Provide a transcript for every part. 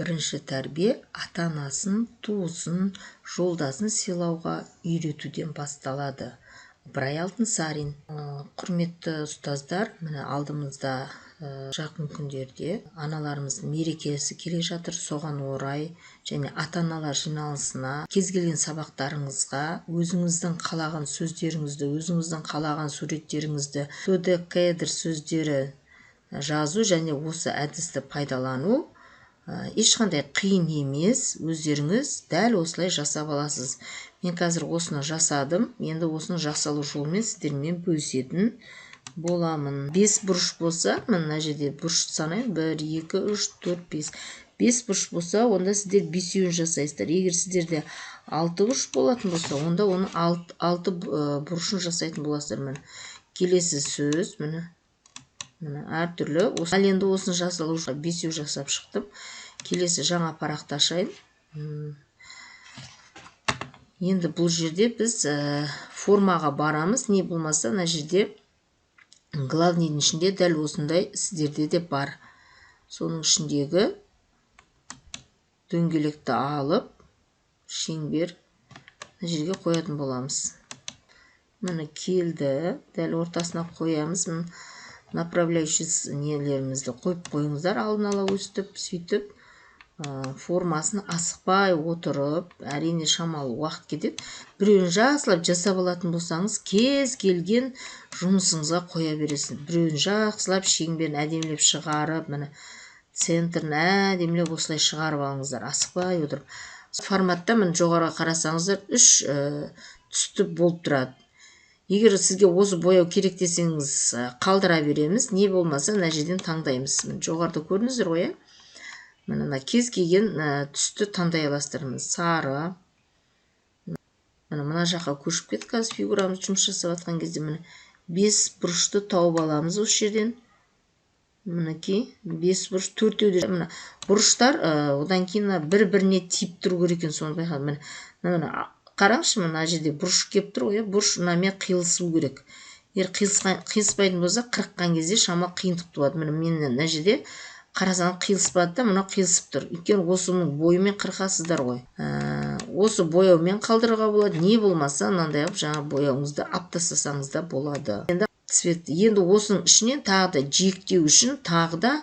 Бірінші тәрбие ата-анасын, туысын, жолдасын сыйлауға үйретуден басталады. Ыбырай Алтынсарин. Құрметті ұстаздар, міне алдымызда жақын күндерде аналарымыздың мерекесі келе жатыр. Соған орай және ата-аналар жиналысына кез келген сабақтарыңызға өзіңіздің қалаған сөздеріңізді, өзіңіздің қалаған суреттеріңізді, додекаэдр сөздері жазу және осы әдісті пайдалану ешқандай қиын емес. Өздеріңіз дәл осылай жасап аласыз. Мен қазір осыны жасадым. Енді осыны жасалу жолымен сіздермен бөлісетін боламын. 5 бұрыш болса, мына жерде бұрыш санайын. 1, 2, 3, 4, 5. 5 бұрыш болса, онда сіздер 5-еуін жасайсыздар. Егер сіздерде 6 бұрыш болатын болса, онда оны 6 бұрышын жасайтын боласыздар. Міне келесі сөз, міне әртүрлі. Ал енді осыны жасалу 5-еу жасап шықтым. Келесі жаңа парақты ашайын. Енді бұл жерде біз формаға барамыз. Не болмаса, мына жерде главныйдың ішінде дәл осындай сіздерде де бар. Соның ішіндегі дөңгелекті алып, шеңбер жерге қоятын боламыз. Міне келді, дәл ортасына қоямыз. Направляющий нелерімізді қойып қойыңыздар, алдын ала өстіп, сөйтіп формасын асықпай отырып, әрине шамалы уақыт кетеді. Біреуін жақсылап жасап алатын болсаңыз, кез келген жұмысыңызға қоя бересіз. Біреуін жақсылап шеңберін әдемілеп шығарып, міне центрін әдемілеп осылай шығарып алыңыздар, асықпай отырып. Форматта міне жоғарыға қарасаңыздар 3 түсті болып тұрады. Егер сізге осы бояу керек десеңіз, қалдыра береміз. Не болмаса, мына жерден таңдаймыз. Жоғарыда көрдіңіздер ғой, мына кез келген түсті таңдай аласыздар. Сары. Мына жаққа көшіп кетті. Қазір фигурамыз жұмыс жасап жатқан кезде міне 5 бұрышты тауып аламыз осы жерден. Мінекей 5 бұрыш, 4-еуде. Міне бұрыштар одан кейін бір-біріне тиіп тұру керек екен, соны байқадым. Міне қараңызшы, мына жерде бұрыш кеп тұр ғой, бұрыш мынамен қиылысу керек. Егер қиылыспайтын болса, қырыққан кезде шамалы қиындық туады. Міне мына жерде қарасаңыз қиылыспады да, мына қиылысып тұр. Өйткені осының бойымен қырқасыздар ғой. Осы бояумен қалдыруға болады. Не болмаса, мынандай қылып жаңа бояуыңызды алып тастасаңыз да болады. Енді осының ішінен тағы да жиектеу үшін тағы да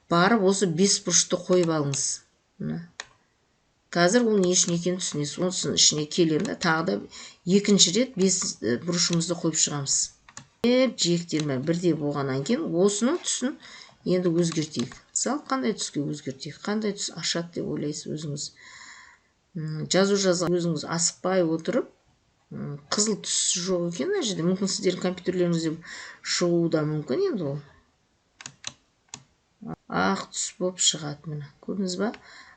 барып осы 5 бұрышты қойып алыңыз. Қазір ол не үшін екенін түсінесіз. Осының ішіне келемін, тағы да екінші рет 5 бұрышымызды қойып шығамыз. Жиектермен бірдей болғаннан кейін осының түсін енді өзгертейік. Мысалы, қандай түске өзгертейік? Қандай түс ашады деп ойлайсыз өзіңіз? Жазу жазған өзіңіз асықпай отырып, қызыл түс жоқ екен мына жерде. Мүмкін сіздердің компьютерлеріңізде шығуы да мүмкін енді ол. Ақ түс болып шығады, міне. Көрдіңіз ба?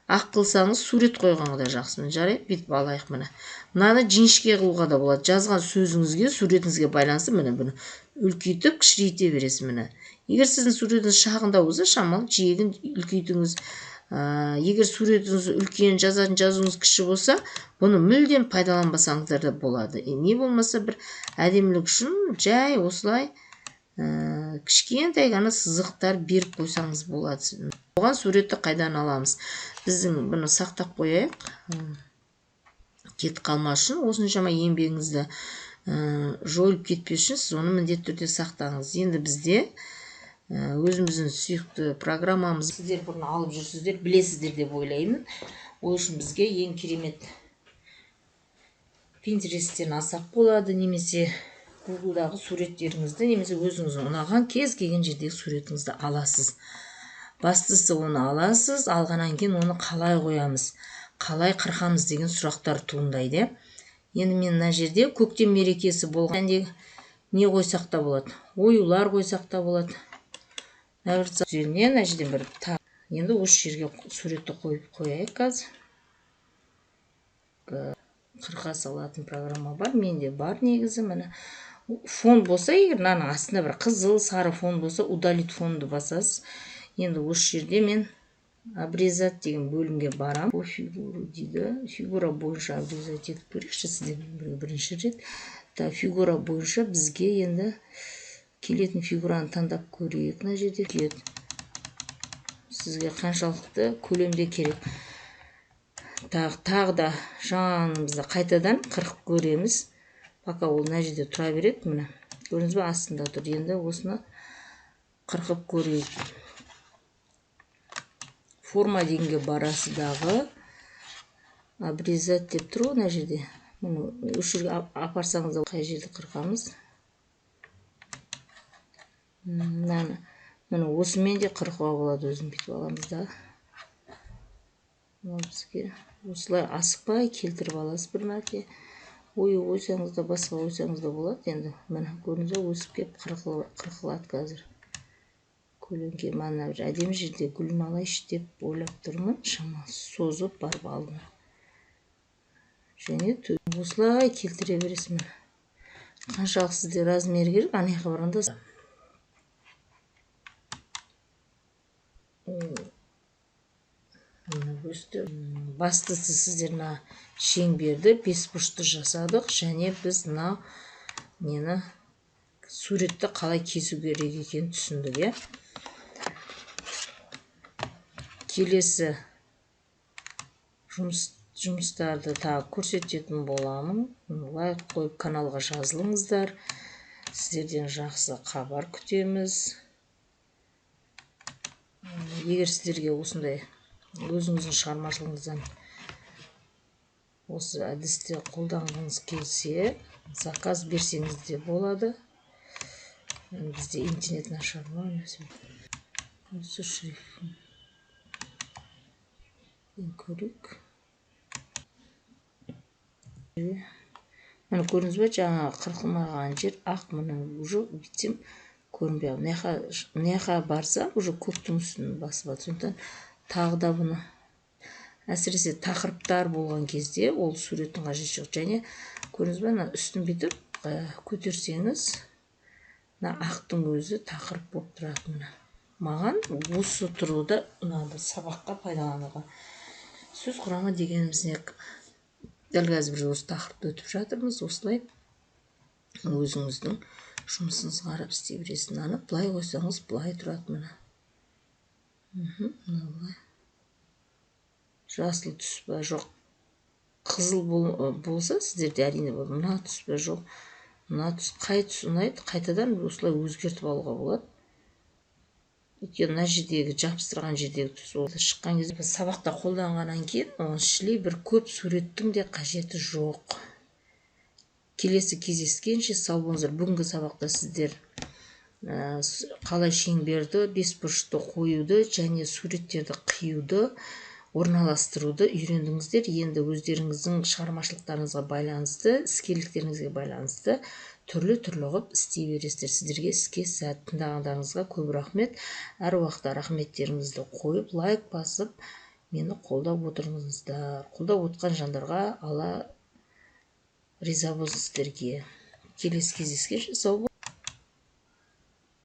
Ақ қылсаңыз сурет қойғанға да жақсы. Жарайды, бүйтіп алайық міне. Мынаны жіңішке қылуға да болады. Жазған сөзіңізге, суретіңізге байланысты міне бұны үлкейтіп, кішірейте бересіз міне. Егер сіздің суретіңіз шағында болса, шамалы жиегін үлкейтіңіз. Егер суретіңіз үлкен, жазуыңыз кіші болса, бұны мүлдем пайдаланбасаңыздар да болады. Не болмаса бір әдемілік үшін жай осылай кішкентай ғана сызықтар беріп қойсаңыз болады. Оған суретті қайдан аламыз? Біздің бұны сақтап қояйық. Кетіп қалмас үшін, осыншама еңбегіңізді жойылып кетпес үшін сіз оны міндетті түрде сақтаңыз. Енді бізде өзіміздің сүйікті программамыз, сіздер бұны алып жүрсіздер, білесіздер деп ойлаймын. Ол үшін бізге ең керемет Pinterest'тен алсақ болады, немесе Google'дағы суреттеріңізді, немесе өзіңіздің ұнаған кез келген жердегі суретіңізді аласыз. Бастысы оны аласыз, алғаннан кейін оны қалай қоямыз, қалай қырқамыз деген сұрақтар туындайды. Енді мен мына жерде көктем мерекесі болған не қойсақ та болады, оюлар қойсақ та болады. Üzerine мына жерден бір енді осы жерге суретті қойып қояйық қазір. Қырқа салатын программа бар, менде бар негізі. Міне фон болса, егер мынаның астында бір қызыл, сары фон болса, удалить фонды басасыз. Енді осы жерде мен обрезать деген бөлімге барам. По фигуру дейді. Фигура бойынша обрезать етіп көрейікші сіздермен бірінші рет. Фигура бойынша бізге енді келетін фигураны таңдап көрейік. Мына жерде сізге қаншалықты көлемде керек. Тағы да жанымызды қайтадан қырқып көреміз. Пока ол мына жерде тұра береді. Міне көрдіңіз бе, астында тұр. Енді осыны қырқып көрейік. Форма дегенге барасы дағы обрезать деп тұр ғой мына жерде. Мұны үш жерге апарсаңыз да қай жерді қырқамыз. Мұны осымен де қырқуға болады, өзін бүйтіп аламыз да. Бізге осылай асықпай келтіріп аласыз бір мәрте. Ойсаңыз да, басқа ойсаңыз да болады. Енді міне көрдіңіз бе, өсіп кеп қырқылады қазір. Көлеңке мана бір әдемі жерде гүлін алайыншы деп ойлап тұрмын. Шамасы созып барып алдым. Және осылай келтіре бересіз. Қаншалық сізде размері керек, ана жаққа барғанда бастысы сіздер мына шеңберді бес бұрышты жасадық, және біз мына нені суретті қалай кесу керек екенін түсіндік. Келесі жұмыстарды тағы көрсететін боламын. Лайк қойып каналға жазылыңыздар. Сіздерден жақсы хабар күтеміз. Егер сіздерге осындай өзіңіздің шығармашылығыңыздан осы әдісті қолданғыңыз келсе, заказ берсеңіз де болады. Бізде интернет нашар ма? Осы шрифтін көрейік. Мұны көрдіңіз бе, жаңа қырқылмаған жер ақ, мұны уже бітсем көрінбей. Мына барса, уже көктің үстін басып жатыр. Сондықтан тағы да бұны, әсіресе тақырыптар болған кезде ол суреттің қажеті жоқ. Және көрдіңіз бе, үстін бүйтіп көтерсеңіз, мына ақтың өзі тақырып болып тұрады. Маған осы тұруды сабаққа пайдалануға. Сөз құрамы дегеніміз не? Дәл қазір біз осы тақырыпты өтіп жатырмыз. Осылай өзіңіздің жұмысыңызға қарап істей бересіз. Мынаны былай қойсаңыз былай тұрады. Мына жасыл түс па жоқ, қызыл болса сіздерде әрине болады. Мына түс па жоқ, мына түс, қай түс ұнайды, қайтадан осылай өзгертіп алуға болады. Өйткені мына жердегі жабыстырған жердегі түс олда шыққан кезде сабақта қолданғаннан кейін оның ішілей бір көп суреттің де қажеті жоқ. Келесі кездескенше сау болыңыздар. Бүгінгі сабақта сіздер қалай шеңберді, бес бұрышты қоюды және суреттерді қиюды, орналастыруды үйрендіңіздер. Енді өздеріңіздің шығармашылықтарыңызға байланысты, іскерліктеріңізге байланысты түрлі қылып істей бересіздер. Сіздерге іске сәт. Тыңдағандарыңызға көп рахмет. Әр уақытта рахметтеріңізді қойып, лайк басып, мені қолдап отырыңыздар. Қолдап отқан жандарға Алла риза болсын сіздерге. Келесі кездескенше сау болыңыздар.